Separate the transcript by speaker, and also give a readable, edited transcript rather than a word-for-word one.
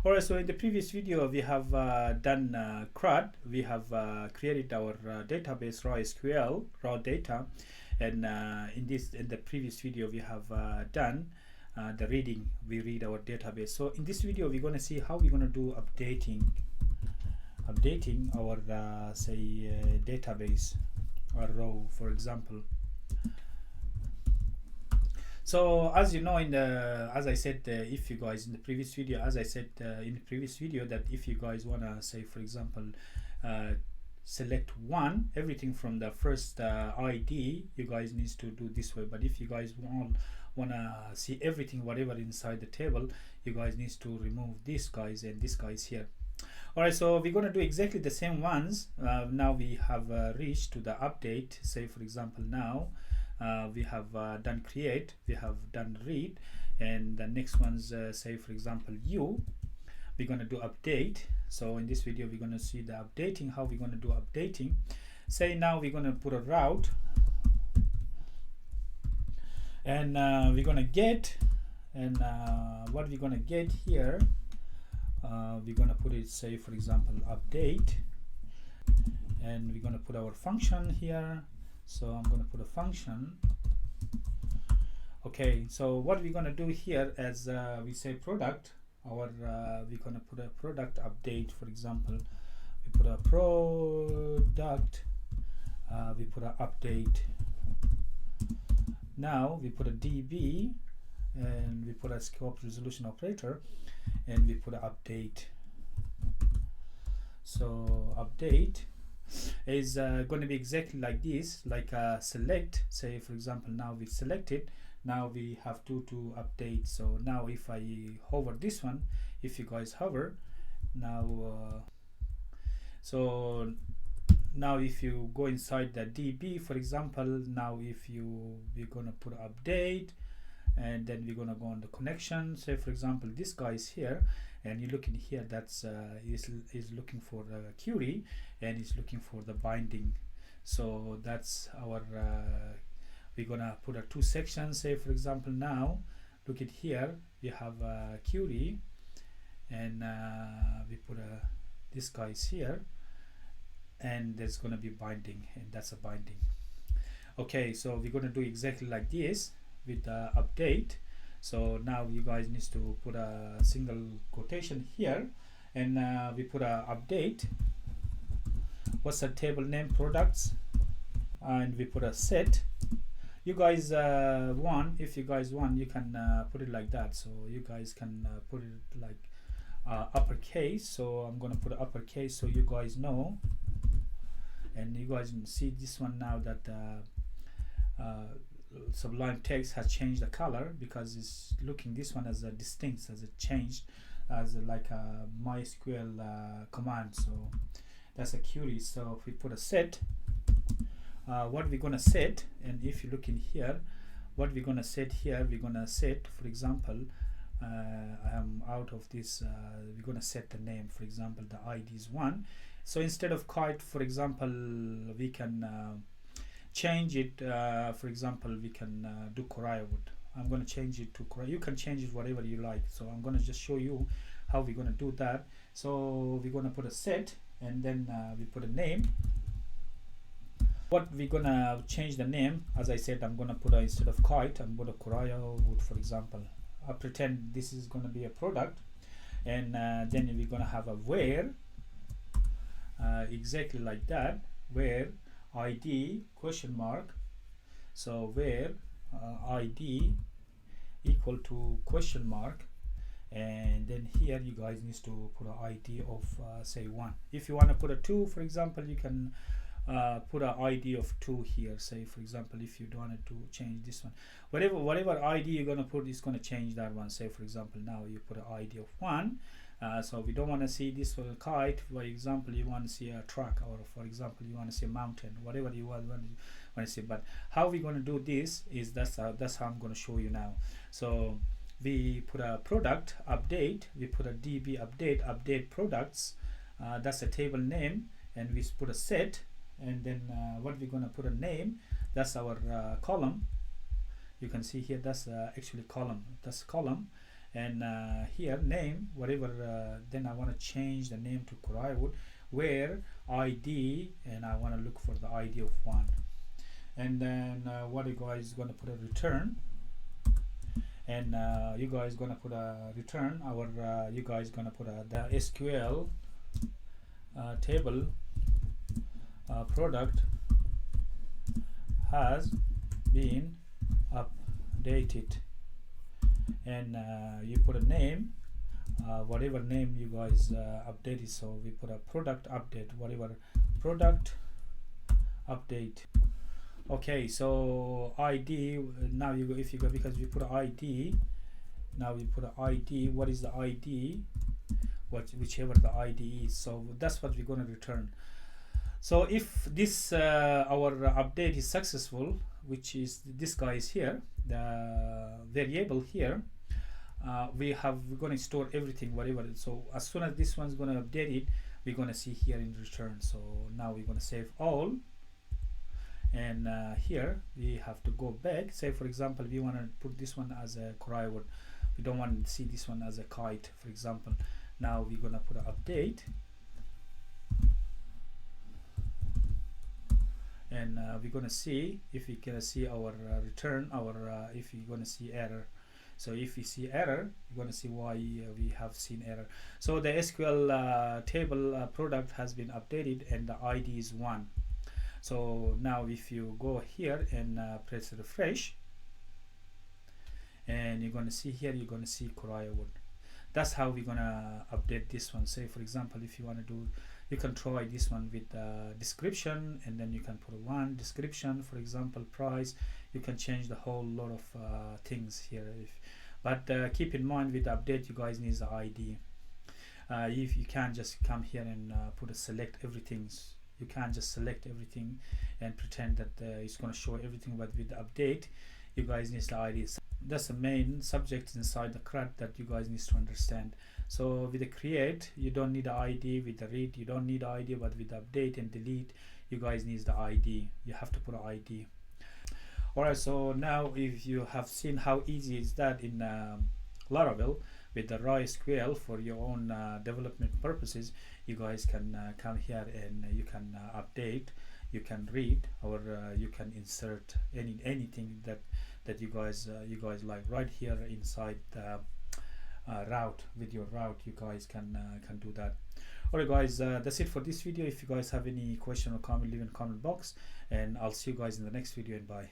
Speaker 1: Alright, so in the previous video we have done CRUD. We have created our database raw SQL raw data, and in the previous video we have done the reading. We read our database. So in this video we're going to see how we're going to do updating our database or row, for example. So as you know, as I said, if you guys in the previous video, as I said in the previous video, that if you guys wanna say, for example, select everything from the first ID, you guys needs to do this way. But if you guys wanna see everything, whatever inside the table, you guys needs to remove this guys and this guys here. Alright, so we're gonna do exactly the same ones. Now we have reached to the update. Say for example now. We have done create, we have done read, and the next one's say for example we're going to do update. So in this video we're going to see the updating, how we're going to do updating. Say now we're going to put a route, and we're going to get, and what we're going to get here, we're going to put it, say for example update, and we're going to put our function here. So I'm going to put a function. Okay, so what we're going to do here, as we say product, we're going to put a product update. For example, we put a product, we put an update. Now we put a DB, and we put a scope resolution operator, and we put an update. So update is going to be exactly like this, like select. Say for example now we selected, now we have to update. So now if I hover this one, if you guys hover now, so now if you go inside the DB, for example, now if we're gonna put update, and then we're gonna go on the connection. Say for example this guy is here, and you look in here, that's is looking for the query, and is looking for the binding. So that's our we're gonna put a two sections. Say for example now look at here, we have a query, and we put this guy is here, and there's gonna be binding, and that's a binding. Okay, so we're gonna do exactly like this with the update. So now you guys need to put a single quotation here, and we put a update. What's the table name? Products, and we put a set. You guys if you guys want, you can put it like that. So you guys can put it like uppercase. So I'm gonna put uppercase so you guys know, and you guys can see this one now that Sublime Text has changed the color, because it's looking this one as a distinct, as it changed as like a MySQL command. So that's a query. So if we put a set, what we're gonna set, and if you look in here, what we're gonna set here, we're gonna set, for example, I'm out of this, we're gonna set the name. For example, the ID is 1. So instead of kite, for example, we can change it. For example, we can do Korayawood. I'm going to change it to Korea. You can change it whatever you like. So I'm going to just show you how we're going to do that. So we're going to put a set, and then we put a name. What we're going to change the name, as I said, I'm going to put instead of kite, I'm going to Korayawood, for example. I pretend this is going to be a product, and then we're going to have a where, exactly like that, where ID question mark. So where ID equal to question mark, and then here you guys need to put an ID of say 1. If you want to put a 2, for example, you can put an ID of 2 here. Say for example, if you don't want to change this one, whatever ID you're going to put is going to change that one. Say for example now you put an ID of 1. So we don't want to see this one kite. For example, you want to see a truck, or for example you want to see a mountain, whatever you want to see. But how we're going to do this is that's how I'm going to show you now. So we put a product update, we put a DB update products, that's a table name, and we put a set, and then what we're going to put a name, that's our column. You can see here that's actually column, that's column, and here name whatever, then I want to change the name to Coriowood, where ID, and I want to look for the ID of 1, and then what you guys gonna put a return, and you guys gonna put a return our you guys gonna put the SQL table product has been updated, and you put a name, whatever name you guys updated. So we put a product update, whatever product update. Okay, so ID, now you go, if you go, because we put ID, now we put an ID, what is the ID, whichever the ID is, so that's what we're going to return. So if this our update is successful, which is this guy is here, the variable here, we're going to store everything, whatever. So as soon as this one's going to update it, we're going to see here in return. So now we're going to save all, and here we have to go back. Say for example we want to put this one as a Coriowood, we don't want to see this one as a kite, for example. Now we're going to put an update, and we're going to see if we can see our return, our if you're going to see error. So if you see error, you're going to see why we have seen error. So the SQL table product has been updated and the ID is 1. So now if you go here and press refresh, and you're going to see here, you're going to see Coriowood. That's how we're going to update this one. Say for example if you want to do, you can try this one with description, and then you can put one description, for example price. You can change the whole lot of things here, but keep in mind with the update you guys need the ID. If you can't just come here and put a select everything, you can't just select everything and pretend that it's going to show everything, but with the update you guys need the ID. That's the main subject inside the CRUD that you guys need to understand. So with the create you don't need the ID, with the read you don't need the ID, but with the update and delete you guys need the ID. You have to put an ID. Alright, so now if you have seen how easy is that in Laravel with the RAW SQL for your own development purposes, you guys can come here and you can update, you can read, or you can insert anything that you guys like right here inside the route. With your route you guys can do that. Alright guys, that's it for this video. If you guys have any question or comment, leave in the comment box, and I'll see you guys in the next video, and bye.